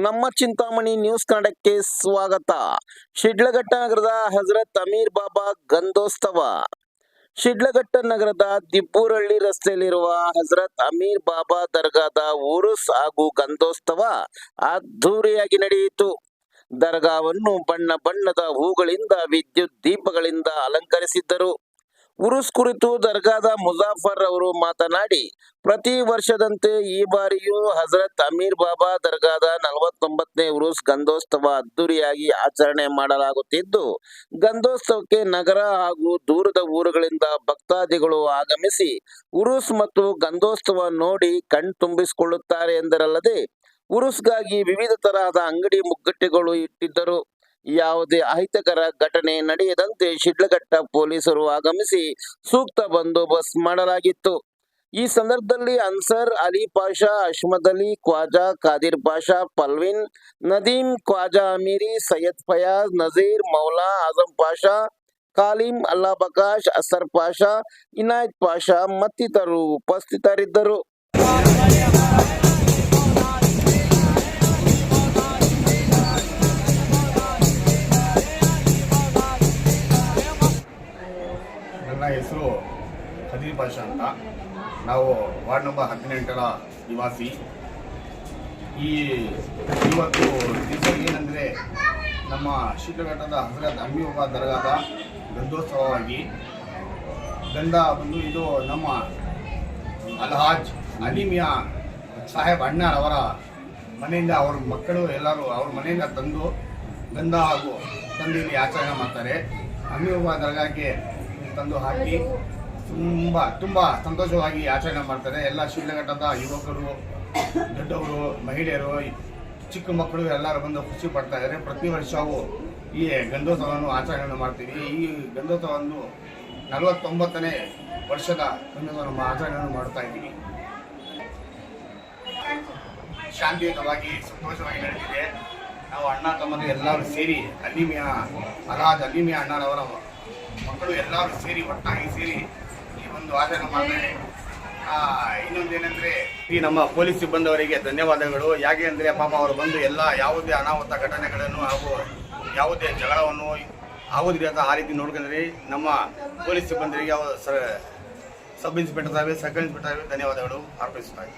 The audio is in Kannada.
ನಮ್ಮ ಚಿಂತಾಮಣಿ ನ್ಯೂಸ್ ಕನ್ನಡಕ್ಕೆ ಸ್ವಾಗತ. ಶಿಡ್ಲಘಟ್ಟ ನಗರದ ಹಜರತ್ ಅಮೀರ್ ಬಾಬಾ ಗಂಧೋತ್ಸವ. ಶಿಡ್ಲಘಟ್ಟ ನಗರದ ದಿಬ್ಬೂರಹಳ್ಳಿ ರಸ್ತೆಯಲ್ಲಿರುವ ಹಜರತ್ ಅಮೀರ್ ಬಾಬಾ ದರ್ಗಾದ ಉರುಸ್ ಹಾಗೂ ಗಂಧೋತ್ಸವ ಅದ್ದೂರಿಯಾಗಿ ನಡೆಯಿತು. ದರ್ಗಾವನ್ನು ಬಣ್ಣ ಬಣ್ಣದ ಹೂಗಳಿಂದ, ವಿದ್ಯುತ್ ದೀಪಗಳಿಂದ ಅಲಂಕರಿಸಿದ್ದರು. ಉರುಸ್ ಕುರಿತು ದರ್ಗಾದ ಮುಜಾಫರ್ ಅವರು ಮಾತನಾಡಿ, ಪ್ರತಿ ವರ್ಷದಂತೆ ಈ ಬಾರಿಯೂ ಹಜರತ್ ಅಮೀರ್ ಬಾಬಾ ದರ್ಗಾದ 49ನೇ ಉರುಸ್ ಗಂಧೋತ್ಸವ ಅದ್ದೂರಿಯಾಗಿ ಆಚರಣೆ ಮಾಡಲಾಗುತ್ತಿದ್ದು, ಗಂಧೋತ್ಸವಕ್ಕೆ ನಗರ ಹಾಗೂ ದೂರದ ಊರುಗಳಿಂದ ಭಕ್ತಾದಿಗಳು ಆಗಮಿಸಿ ಉರುಸ್ ಮತ್ತು ಗಂಧೋತ್ಸವ ನೋಡಿ ಕಣ್ತುಂಬಿಸಿಕೊಳ್ಳುತ್ತಾರೆ ಎಂದರಲ್ಲದೆ, ಉರುಸ್ಗಾಗಿ ವಿವಿಧ ತರಹದ ಅಂಗಡಿ ಮುಗ್ಗಟ್ಟುಗಳು ಇಟ್ಟಿದ್ದರು. ಯಾವುದೇ ಅಹಿತಕರ ಘಟನೆ ನಡೆಯದಂತೆ ಶಿಡ್ಲಘಟ್ಟ ಪೊಲೀಸರು ಆಗಮಿಸಿ ಸೂಕ್ತ ಬಂದೋಬಸ್ತ್ ಮಾಡಲಾಗಿತ್ತು. ಈ ಸಂದರ್ಭದಲ್ಲಿ ಅನ್ಸರ್ ಅಲಿ ಪಾಷಾ, ಅಹ್ಮದ್ ಅಲಿ, ಖ್ವಾಜಾ ಕಾದಿರ್ ಪಾಷಾ, ಪಲ್ವಿನ್, ನದೀಂ, ಖ್ವಾಜಾ ಅಮೀರಿ, ಸೈಯದ್ ಫಯಾಜ್, ನಜೀರ್, ಮೌಲಾ ಆಜಂ ಪಾಷಾ, ಕಾಲಿಂ, ಅಲ್ಲಾ ಬಕಾಶ್, ಅಸರ್ ಪಾಷಾ, ಇನಾಯತ್ ಪಾಷಾ ಮತ್ತಿತರರು ಉಪಸ್ಥಿತರಿದ್ದರು. ನನ್ನ ಹೆಸರು ಖದೀರ್ ಪಾಷಾ ಅಂತ. ನಾವು ವಾರ್ಡ್ ನಂಬರ್ 18ರ ನಿವಾಸಿ. ಇವತ್ತು ದಿವಸ ಏನಂದರೆ, ನಮ್ಮ ಶಿಡ್ಲಘಟ್ಟದ ಹಜರತ್ ಅಮೀರ್ ಬಾಬಾ ದರ್ಗಾದ ಗಂಧೋತ್ಸವವಾಗಿ ಗಂಧ ಬಂದು ಇದು ನಮ್ಮ ಅಲ್ಹಾಜ್ ಅಲಿಮಿಯಾ ಸಾಹೇಬ್ ಅಣ್ಣರವರ ಮನೆಯಿಂದ ಅವ್ರ ಮಕ್ಕಳು ಎಲ್ಲರೂ ಅವ್ರ ಮನೆಯಿಂದ ತಂದು ಗಂಧ ಹಾಗೂ ತಂದಿಲ್ಲಿ ಆಚರಣೆ ಮಾಡ್ತಾರೆ. ಅಮೀರ್ ಬಾಬಾ ದರ್ಗಾಕ್ಕೆ ತಂದು ಹಾಕಿ ತುಂಬ ಸಂತೋಷವಾಗಿ ಆಚರಣೆ ಮಾಡ್ತಾರೆ. ಎಲ್ಲ ಶಿಡ್ಲಘಟ್ಟದ ಯುವಕರು, ದೊಡ್ಡವರು, ಮಹಿಳೆಯರು, ಚಿಕ್ಕ ಮಕ್ಕಳು ಎಲ್ಲರೂ ಬಂದು ಖುಷಿ ಪಡ್ತಾ ಇದ್ದಾರೆ. ಪ್ರತಿ ವರ್ಷವೂ ಈ ಗಂಧೋತ್ಸವವನ್ನು ಆಚರಣೆ ಮಾಡ್ತೀವಿ. ಈ ಗಂಧೋತ್ಸವವನ್ನು 49ನೇ ವರ್ಷದ ಗಂಧೋತ್ಸವ ಆಚರಣೆಯನ್ನು ಮಾಡ್ತಾ ಇದ್ದೀವಿ. ಶಾಂತಿಯುತವಾಗಿ ಸಂತೋಷವಾಗಿ ನಡೆದಿದೆ. ನಾವು ಅಣ್ಣ ತಮ್ಮದು ಎಲ್ಲರೂ ಸೇರಿ ಅಲ್ಹಾಜ್ ಅಲಿಮಿಯಾ ಅಣ್ಣರವರ ಮಕ್ಕಳು ಎಲ್ಲರೂ ಸೇರಿ ಒಟ್ಟಾಗಿ ಸೇರಿ ಈ ಒಂದು ಆಚರಣೆ ಮಾಡ್ತಾರೆ. ಇನ್ನೊಂದೇನೆಂದರೆ, ಈ ನಮ್ಮ ಪೊಲೀಸ್ ಸಿಬ್ಬಂದಿಯವರಿಗೆ ಧನ್ಯವಾದಗಳು. ಯಾಕೆ ಅಂದರೆ ಪಾಪ ಅವರು ಬಂದು ಯಾವುದೇ ಅನಾಹುತ ಘಟನೆಗಳನ್ನು ಹಾಗೂ ಯಾವುದೇ ಜಗಳವನ್ನು ಆಗೋದಿಲ್ಲ ಅಂತ ಆ ರೀತಿ ನೋಡ್ಕೊಂಡ್ರೆ ನಮ್ಮ ಪೊಲೀಸ್ ಸಿಬ್ಬಂದಿಗೆ sub inspector Saheb, circle inspector Saheb ಧನ್ಯವಾದಗಳು ಅರ್ಪಿಸುತ್ತಾರೆ.